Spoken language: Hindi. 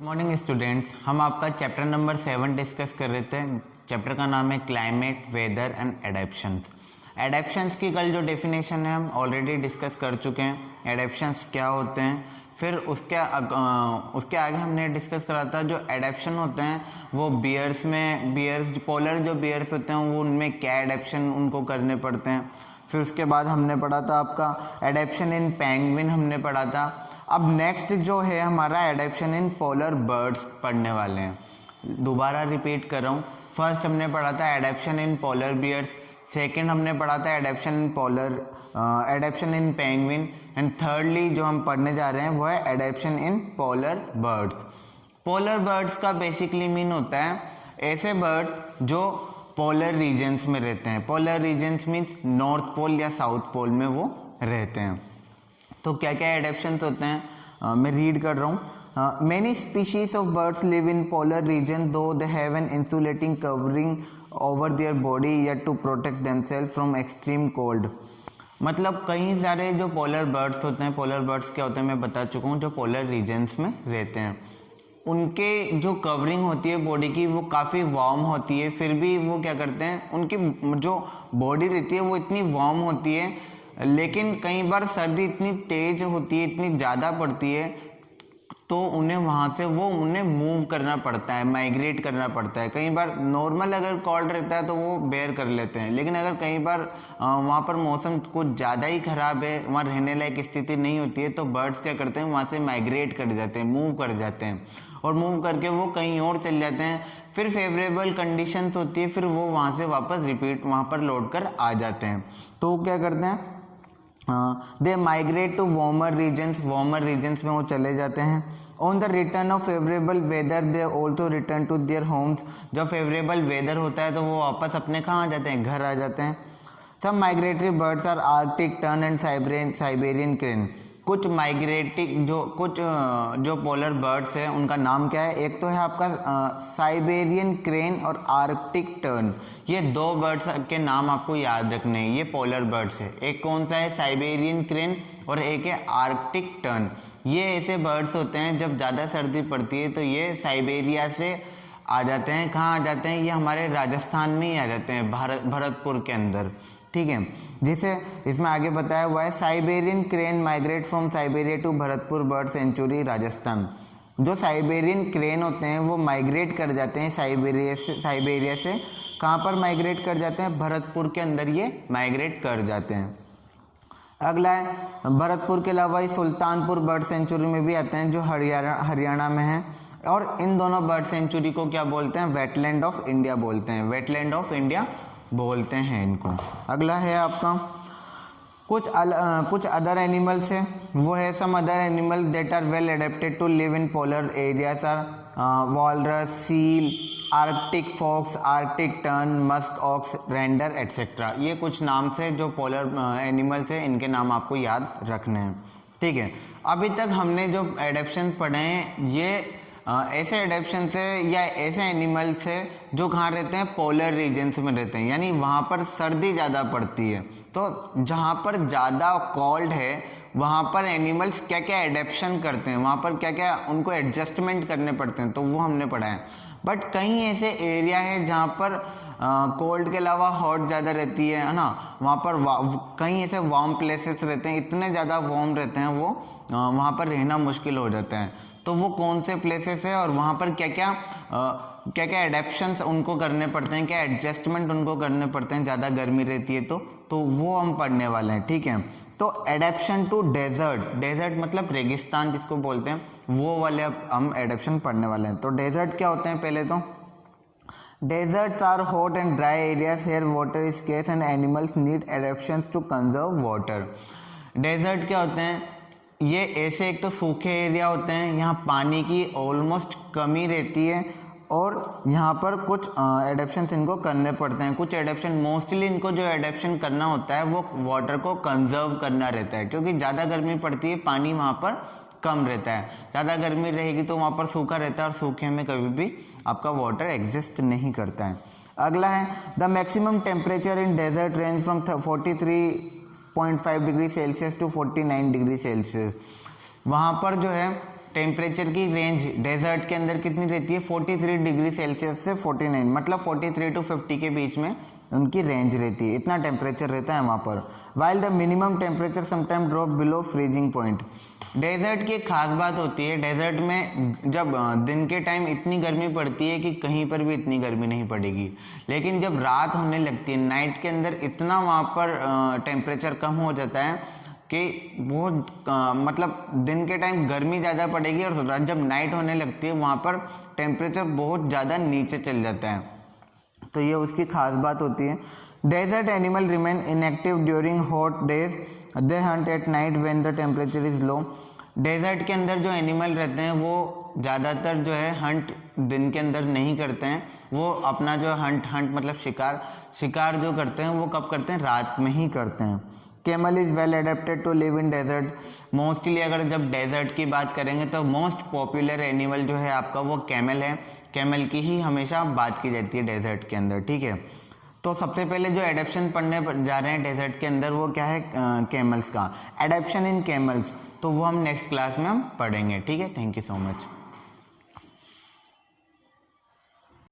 मॉर्निंग स्टूडेंट्स, हम आपका चैप्टर नंबर 7 डिस्कस कर रहे थे। चैप्टर का नाम है क्लाइमेट, वेदर एंड एडेप्शंस। एडेप्शंस की कल जो डेफिनेशन है हम ऑलरेडी डिस्कस कर चुके हैं। एडेप्शंस क्या होते हैं, फिर उसके आगे हमने डिस्कस करा था जो एडेप्शन होते हैं वो बियर्स पोलर जो बियर्स होते हैं वो उनमें क्या एडेप्शन उनको करने पड़ते हैं। फिर उसके बाद हमने पढ़ा था आपका एडेप्शन इन पेंगुइन हमने पढ़ा था। अब नेक्स्ट जो है हमारा एडेप्शन इन पोलर बर्ड्स पढ़ने वाले हैं। दोबारा रिपीट कर रहा हूँ। फर्स्ट हमने पढ़ा था adaption in polar bears, second हमने पढ़ा था adaption in penguin and thirdly जो हम पढ़ने जा रहे हैं वो है adaption in polar birds. Polar birds का बेसिकली मीन होता है ऐसे बर्ड जो पोलर रीजन्स में रहते हैं। Polar regions means north pole या साउथ पोल में वो रहते हैं। तो क्या क्या एडेप्शंस होते हैं मैं रीड कर रहा हूँ। Many species of birds live in polar region though they have an insulating covering over their body yet to protect themselves from extreme cold. मतलब कई सारे जो पोलर बर्ड्स होते हैं, पोलर बर्ड्स क्या होते हैं मैं बता चुका हूँ, जो पोलर रीजन्स में रहते हैं उनके जो कवरिंग होती है बॉडी की वो काफ़ी वार्म होती है। फिर भी वो क्या करते हैं, उनकी जो बॉडी रहती है वो इतनी वार्म होती है, लेकिन कई बार सर्दी इतनी तेज होती है, इतनी ज़्यादा पड़ती है तो उन्हें वहाँ से उन्हें मूव करना पड़ता है, माइग्रेट करना पड़ता है। कई बार नॉर्मल अगर कोल्ड रहता है तो वो बेयर कर लेते हैं, लेकिन अगर कई बार वहाँ पर मौसम कुछ ज़्यादा ही ख़राब है, वहाँ रहने लायक स्थिति नहीं होती है तो बर्ड्स क्या करते हैं वहाँ से माइग्रेट कर जाते हैं, मूव कर जाते हैं और मूव करके वो कहीं और चल जाते हैं। फिर फेवरेबल कंडीशंस होती है, फिर वो वहाँ से वापस रिपीट वहाँ पर लौट कर आ जाते हैं। तो क्या करते हैं they migrate to warmer regions में वो चले जाते हैं। On the return of favourable weather they also return to their homes. जब फेवरेबल वेदर होता है तो वो वापस अपने कहाँ आ जाते हैं, घर आ जाते हैं। सब migratory birds are Arctic tern and Siberian crane. कुछ जो पोलर बर्ड्स हैं उनका नाम क्या है, एक तो है आपका साइबेरियन क्रेन और आर्कटिक टर्न। ये दो बर्ड्स के नाम आपको याद रखने हैं, ये पोलर बर्ड्स है। एक कौन सा है, साइबेरियन क्रेन, और एक है आर्कटिक टर्न। ये ऐसे बर्ड्स होते हैं जब ज़्यादा सर्दी पड़ती है तो ये साइबेरिया से आ जाते हैं। कहाँ आ जाते हैं, ये हमारे राजस्थान में ही आ जाते हैं, भरतपुर के अंदर, ठीक है। जिसे इसमें आगे बताया हुआ है Siberian crane migrate from Siberia to Bharatpur bird sanctuary Rajasthan. जो साइबेरियन क्रेन होते हैं वो माइग्रेट कर जाते हैं साइबेरिया से कहाँ पर माइग्रेट कर जाते हैं, भरतपुर के अंदर ये माइग्रेट कर जाते हैं। अगला है भरतपुर के अलावा ये सुल्तानपुर बर्ड सेंचुरी में भी आते हैं जो हरियाणा में है। और इन दोनों बर्ड सेंचुरी को क्या बोलते हैं, वेटलैंड ऑफ इंडिया बोलते हैं, वेटलैंड ऑफ इंडिया बोलते हैं इनको। अगला है आपका कुछ अदर एनिमल्स है, वो है some other animal that are well adapted to live in polar areas are walrus, seal, Arctic fox, Arctic tern, musk ox, reindeer etcetera. ये कुछ नाम से जो पोलर एनिमल्स हैं इनके नाम आपको याद रखने हैं, ठीक है। अभी तक हमने जो एडेप्शन पढ़े हैं ये ऐसे एडेप्शन से या ऐसे एनिमल्स से जो कहाँ रहते हैं, पोलर रीजन्स में रहते हैं, यानी वहाँ पर सर्दी ज़्यादा पड़ती है। तो जहाँ पर ज़्यादा कोल्ड है वहाँ पर एनिमल्स क्या क्या एडेप्शन करते हैं, वहाँ पर क्या क्या उनको एडजस्टमेंट करने पड़ते हैं, तो वो हमने पढ़ा है। बट कहीं ऐसे एरिया है जहाँ पर कोल्ड के अलावा हॉट ज़्यादा रहती है ना, वहाँ पर कहीं ऐसे वार्म प्लेसेस रहते हैं, इतने ज़्यादा वार्म रहते हैं वो वहाँ पर रहना मुश्किल हो जाता है। तो वो कौन से प्लेसेस है और वहाँ पर क्या क्या एडेप्शंस उनको करने पड़ते हैं, क्या एडजस्टमेंट उनको करने पड़ते हैं ज़्यादा गर्मी रहती है तो वो हम पढ़ने वाले हैं, ठीक है। तो एडेप्शन टू डेजर्ट मतलब रेगिस्तान जिसको बोलते हैं, वो वाले अब हम एडेप्शन पढ़ने वाले हैं। तो डेजर्ट क्या होते हैं, पहले तो deserts are hot and dry areas where water is scarce and animals need adaptations to conserve water. Desert क्या होते हैं, ये ऐसे एक तो सूखे एरिया होते हैं, यहाँ पानी की ऑलमोस्ट कमी रहती है और यहाँ पर कुछ एडेप्शंस इनको करने पड़ते हैं। कुछ एडेप्शन मोस्टली इनको जो एडेप्शन करना होता है वो वाटर को कंजर्व करना रहता है, क्योंकि ज़्यादा गर्मी पड़ती है, पानी वहाँ पर कम रहता है। ज़्यादा गर्मी रहेगी तो वहाँ पर सूखा रहता है और सूखे में कभी भी आपका वाटर एग्जिस्ट नहीं करता है। अगला है the maximum temperature in desert range from 43.5 degree Celsius to 49 degree Celsius. वहाँ पर जो है टेम्परेचर की रेंज डेजर्ट के अंदर कितनी रहती है, 43 डिग्री सेल्सियस से 49, मतलब 43 to 50 के बीच में उनकी रेंज रहती है, इतना टेम्परेचर रहता है वहाँ पर। While the minimum temperature sometime drop below freezing point. Desert की एक खास बात होती है, डेजर्ट में जब दिन के टाइम इतनी गर्मी पड़ती है कि कहीं पर भी इतनी गर्मी नहीं पड़ेगी, लेकिन जब रात होने लगती है, नाइट के अंदर इतना वहाँ पर टेम्परेचर कम हो जाता है कि बहुत मतलब दिन के टाइम गर्मी ज़्यादा पड़ेगी और जब नाइट होने लगती है वहाँ पर टेम्परेचर बहुत ज़्यादा नीचे चल जाता है, तो ये उसकी खास बात होती है। Desert animal remain inactive during hot days, they hunt at night when the temperature is low. Desert के अंदर जो एनिमल रहते हैं वो ज़्यादातर जो है हंट दिन के अंदर नहीं करते हैं, वो अपना जो हंट मतलब शिकार जो करते हैं वो कब करते हैं, रात में ही करते हैं। Camel is well adapted to live in desert. Mostly अगर जब डेजर्ट की बात करेंगे तो मोस्ट पॉपुलर एनिमल जो है आपका वो कैमल है, कैमल की ही हमेशा बात की जाती है डेजर्ट के अंदर, ठीक है। तो सबसे पहले जो एडेप्शन पढ़ने जा रहे हैं डेजर्ट के अंदर वो क्या है, कैमल्स का एडेप्शन इन कैमल्स, तो वो हम नेक्स्ट क्लास में हम पढ़ेंगे, ठीक है। Thank you so much.